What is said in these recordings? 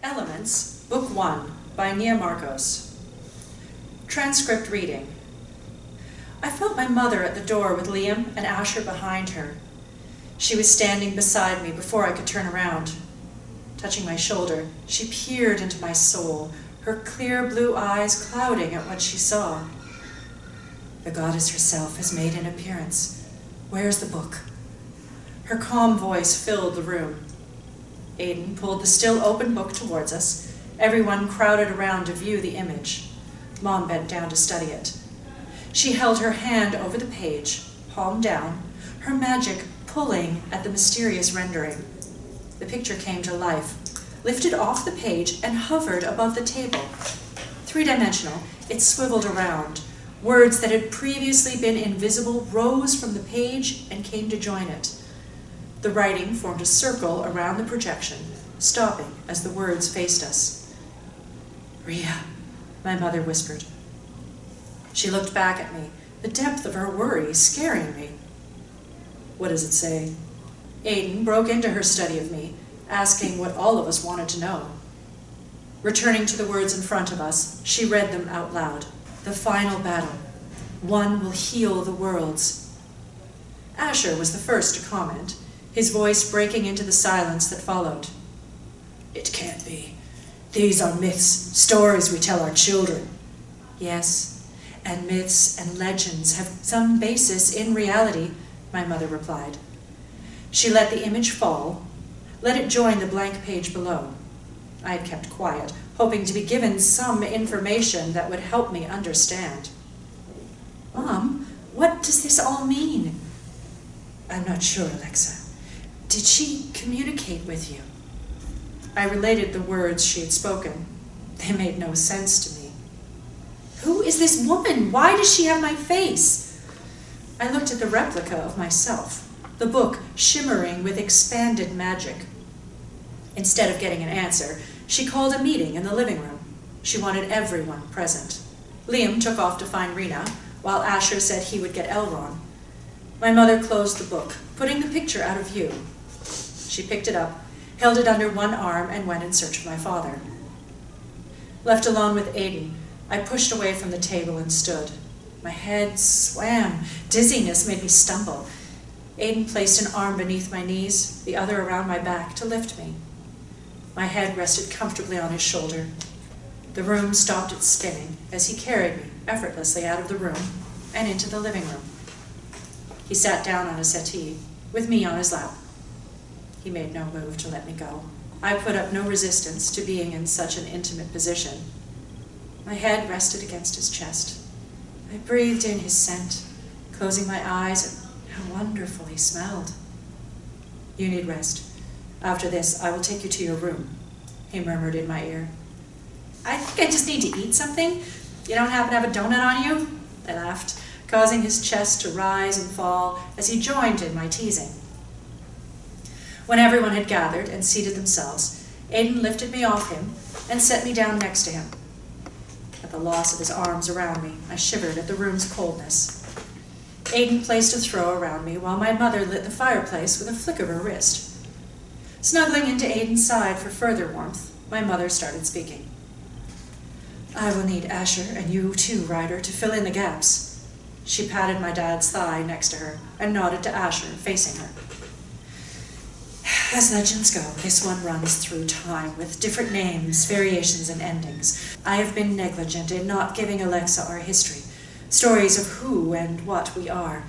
Elements, Book 1, by Nia Markos. Transcript reading. I felt my mother at the door with Liam and Asher behind her. She was standing beside me before I could turn around. Touching my shoulder, she peered into my soul, her clear blue eyes clouding at what she saw. The goddess herself has made an appearance. Where's the book? Her calm voice filled the room. Aiden pulled the still open book towards us. Everyone crowded around to view the image. Mom bent down to study it. She held her hand over the page, palm down, her magic pulling at the mysterious rendering. The picture came to life, lifted off the page and hovered above the table. Three-dimensional, it swiveled around. Words that had previously been invisible rose from the page and came to join it. The writing formed a circle around the projection, stopping as the words faced us. "Ria," my mother whispered. She looked back at me, the depth of her worry scaring me. "What does it say?" Aiden broke into her study of me, asking what all of us wanted to know. Returning to the words in front of us, she read them out loud. "The final battle. One will heal the worlds." Asher was the first to comment, his voice breaking into the silence that followed. "It can't be. These are myths, stories we tell our children." "Yes, and myths and legends have some basis in reality," my mother replied. She let the image fall, let it join the blank page below. I had kept quiet, hoping to be given some information that would help me understand. "Mom, what does this all mean?" "I'm not sure, Alexa. Did she communicate with you?" I related the words she had spoken. They made no sense to me. "Who is this woman? Why does she have my face?" I looked at the replica of myself, the book shimmering with expanded magic. Instead of getting an answer, she called a meeting in the living room. She wanted everyone present. Liam took off to find Rena, while Asher said he would get Elron. My mother closed the book, putting the picture out of view. She picked it up, held it under one arm, and went in search of my father. Left alone with Aiden, I pushed away from the table and stood. My head swam. Dizziness made me stumble. Aiden placed an arm beneath my knees, the other around my back to lift me. My head rested comfortably on his shoulder. The room stopped its spinning as he carried me effortlessly out of the room and into the living room. He sat down on a settee, with me on his lap. He made no move to let me go. I put up no resistance to being in such an intimate position. My head rested against his chest. I breathed in his scent, closing my eyes at how wonderful he smelled. "You need rest. After this, I will take you to your room," he murmured in my ear. "I think I just need to eat something. You don't happen to have a donut on you?" I laughed, causing his chest to rise and fall as he joined in my teasing. When everyone had gathered and seated themselves, Aiden lifted me off him and set me down next to him. At the loss of his arms around me, I shivered at the room's coldness. Aiden placed a throw around me while my mother lit the fireplace with a flick of her wrist. Snuggling into Aiden's side for further warmth, my mother started speaking. "I will need Asher and you too, Ryder, to fill in the gaps." She patted my dad's thigh next to her and nodded to Asher, facing her. "As legends go, this one runs through time with different names, variations, and endings. I have been negligent in not giving Alexa our history, stories of who and what we are.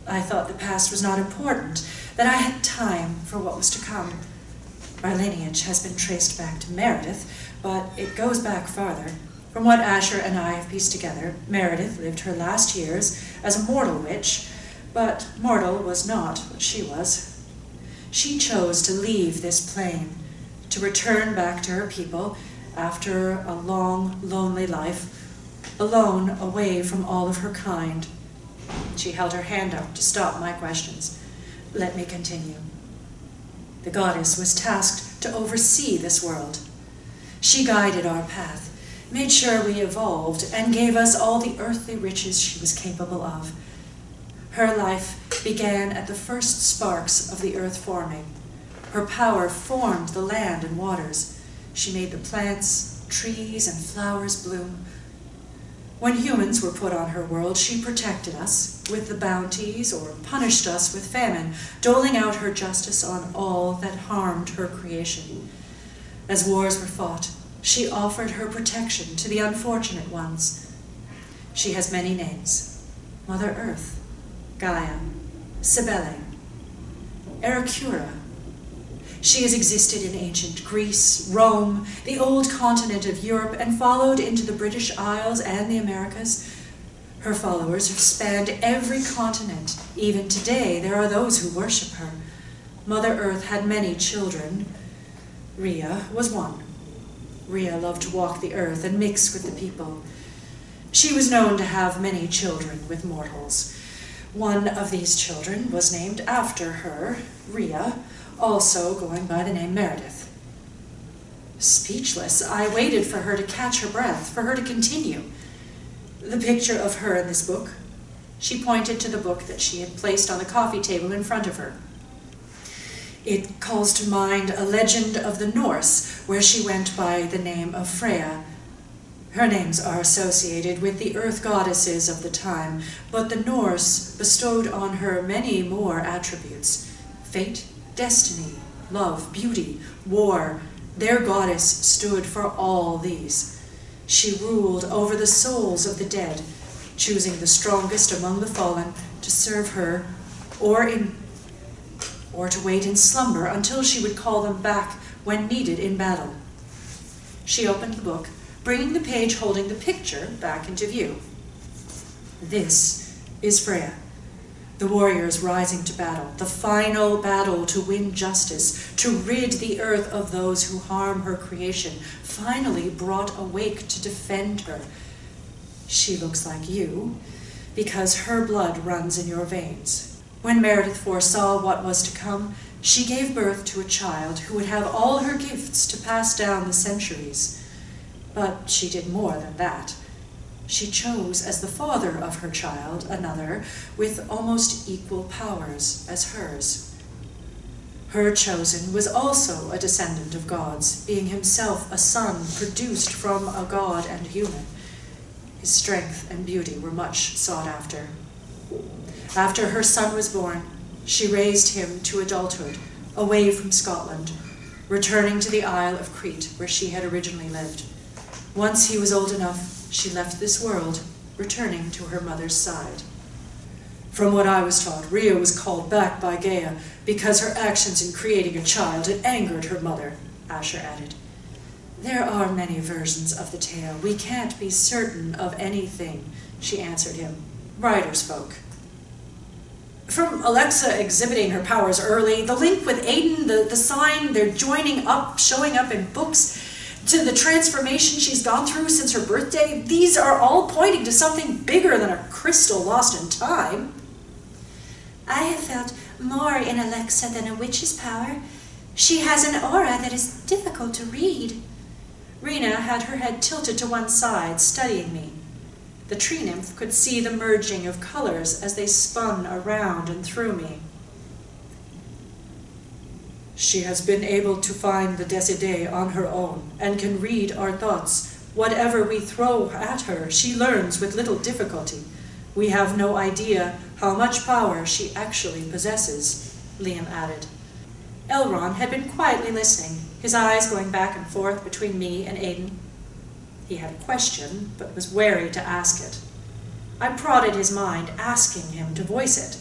I thought the past was not important, that I had time for what was to come. Our lineage has been traced back to Meredith, but it goes back farther. From what Asher and I have pieced together, Meredith lived her last years as a mortal witch, but mortal was not what she was. She chose to leave this plane, to return back to her people after a long, lonely life, alone, away from all of her kind." She held her hand up to stop my questions. "Let me continue. The goddess was tasked to oversee this world. She guided our path, made sure we evolved, and gave us all the earthly riches she was capable of. Her life began at the first sparks of the earth forming. Her power formed the land and waters. She made the plants, trees, and flowers bloom. When humans were put on her world, she protected us with the bounties or punished us with famine, doling out her justice on all that harmed her creation. As wars were fought, she offered her protection to the unfortunate ones. She has many names: Mother Earth, Gaia, Cybele, Ericura. She has existed in ancient Greece, Rome, the old continent of Europe, and followed into the British Isles and the Americas. Her followers have spanned every continent. Even today, there are those who worship her. Mother Earth had many children. Rhea was one. Rhea loved to walk the earth and mix with the people. She was known to have many children with mortals. One of these children was named after her, Rhea, also going by the name Meredith. Speechless, I waited for her to catch her breath, for her to continue. The picture of her in this book, she pointed to the book that she had placed on the coffee table in front of her. It calls to mind a legend of the Norse, where she went by the name of Freya. Her names are associated with the earth goddesses of the time, but the Norse bestowed on her many more attributes: fate, destiny, love, beauty, war. Their goddess stood for all these. She ruled over the souls of the dead, choosing the strongest among the fallen to serve her, or to wait in slumber until she would call them back when needed in battle. She opened the book, bringing the page holding the picture back into view. This is Freya, the warriors rising to battle, the final battle to win justice, to rid the earth of those who harm her creation, finally brought awake to defend her. She looks like you, because her blood runs in your veins. When Meredith foresaw what was to come, she gave birth to a child who would have all her gifts to pass down the centuries. But she did more than that. She chose as the father of her child another with almost equal powers as hers. Her chosen was also a descendant of gods, being himself a son produced from a god and human. His strength and beauty were much sought after. After her son was born, she raised him to adulthood, away from Scotland, returning to the Isle of Crete, where she had originally lived. Once he was old enough, she left this world, returning to her mother's side. From what I was taught, Rhea was called back by Gaia because her actions in creating a child had angered her mother, Asher added. There are many versions of the tale. We can't be certain of anything, she answered him. Writers spoke. From Alexa exhibiting her powers early, the link with Aiden, the sign they're joining up, showing up in books, to the transformation she's gone through since her birthday, these are all pointing to something bigger than a crystal lost in time. I have felt more in Alexa than a witch's power. She has an aura that is difficult to read. Rena had her head tilted to one side, studying me. The tree nymph could see the merging of colors as they spun around and through me. She has been able to find the Decidé on her own and can read our thoughts. Whatever we throw at her, she learns with little difficulty. We have no idea how much power she actually possesses, Liam added. Elrond had been quietly listening, his eyes going back and forth between me and Aiden. He had a question, but was wary to ask it. I prodded his mind, asking him to voice it.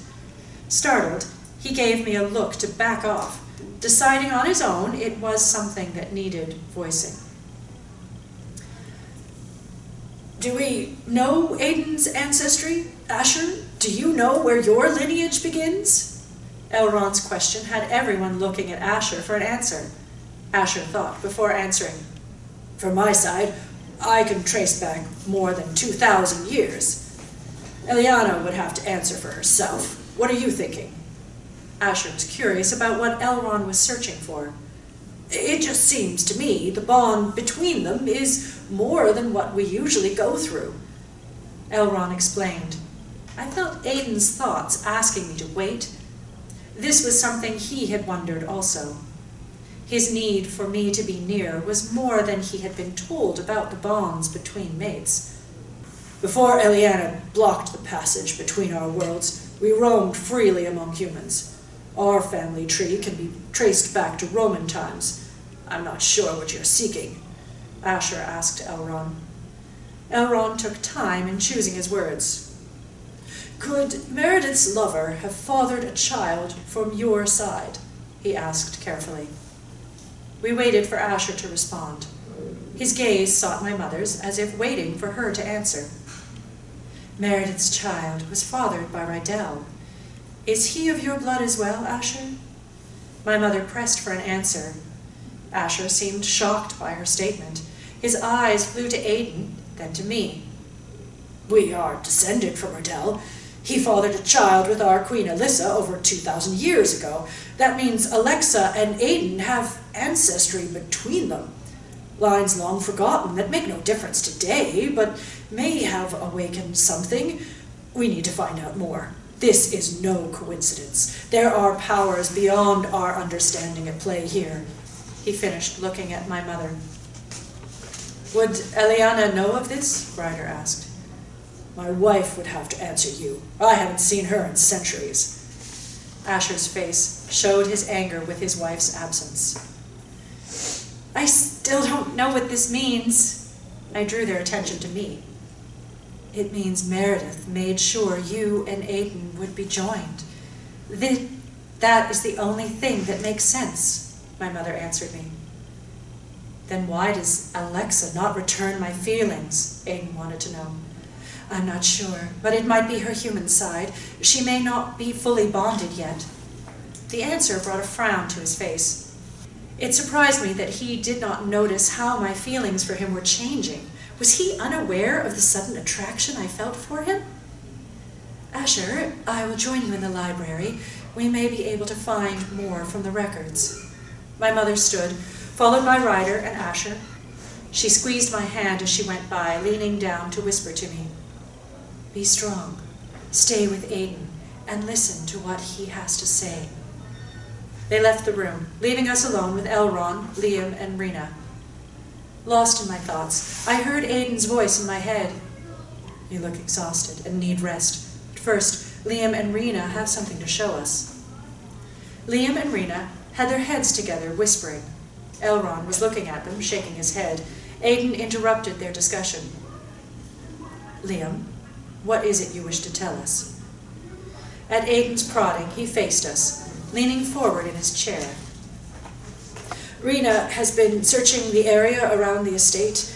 Startled, he gave me a look to back off, deciding on his own it was something that needed voicing. Do we know Aiden's ancestry? Asher, do you know where your lineage begins? Elrond's question had everyone looking at Asher for an answer. Asher thought before answering. From my side, I can trace back more than 2,000 years. Eliana would have to answer for herself. What are you thinking? Asher was curious about what Elrond was searching for. It just seems to me the bond between them is more than what we usually go through. Elrond explained. I felt Aiden's thoughts asking me to wait. This was something he had wondered also. His need for me to be near was more than he had been told about the bonds between mates. Before Eliana blocked the passage between our worlds, we roamed freely among humans. Our family tree can be traced back to Roman times. I'm not sure what you're seeking, Asher asked Elrond. Elrond took time in choosing his words. Could Meredith's lover have fathered a child from your side? He asked carefully. We waited for Asher to respond. His gaze sought my mother's, as if waiting for her to answer. Meredith's child was fathered by Rydell. Is he of your blood as well, Asher? My mother pressed for an answer. Asher seemed shocked by her statement. His eyes flew to Aidan, then to me. We are descended from Rydell. He fathered a child with our Queen Alyssa over 2,000 years ago. That means Alexa and Aidan have ancestry between them. Lines long forgotten that make no difference today, but may have awakened something. We need to find out more. This is no coincidence. There are powers beyond our understanding at play here. He finished, looking at my mother. Would Eliana know of this? Ryder asked. My wife would have to answer you. I haven't seen her in centuries. Asher's face showed his anger with his wife's absence. I still don't know what this means. I drew their attention to me. It means Meredith made sure you and Aidan would be joined. That is the only thing that makes sense, my mother answered me. Then why does Alexa not return my feelings? Aidan wanted to know. I'm not sure, but it might be her human side. She may not be fully bonded yet. The answer brought a frown to his face. It surprised me that he did not notice how my feelings for him were changing. Was he unaware of the sudden attraction I felt for him? Asher, I will join you in the library. We may be able to find more from the records. My mother stood, followed by Ryder and Asher. She squeezed my hand as she went by, leaning down to whisper to me. Be strong. Stay with Aidan and listen to what he has to say. They left the room, leaving us alone with Elrond, Liam, and Rena. Lost in my thoughts, I heard Aidan's voice in my head. You look exhausted and need rest. But first, Liam and Rena have something to show us. Liam and Rena had their heads together, whispering. Elrond was looking at them, shaking his head. Aidan interrupted their discussion. Liam, what is it you wish to tell us? At Aidan's prodding, he faced us, leaning forward in his chair. Rena has been searching the area around the estate.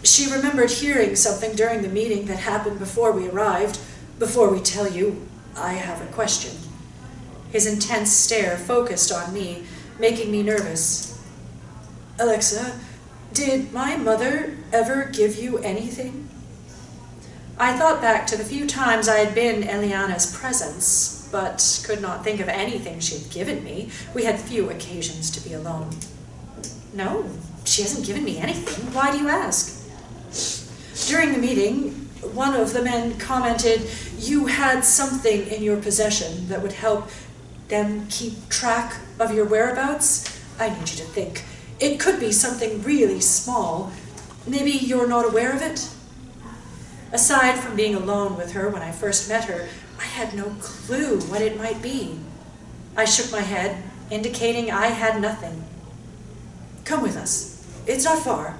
She remembered hearing something during the meeting that happened before we arrived. Before we tell you, I have a question. His intense stare focused on me, making me nervous. Alexa, did my mother ever give you anything? I thought back to the few times I had been Eliana's presence, but could not think of anything she had given me. We had few occasions to be alone. No, she hasn't given me anything. Why do you ask? During the meeting, one of the men commented, you had something in your possession that would help them keep track of your whereabouts. I need you to think. It could be something really small. Maybe you're not aware of it? Aside from being alone with her when I first met her, I had no clue what it might be. I shook my head, indicating I had nothing. Come with us. It's not far.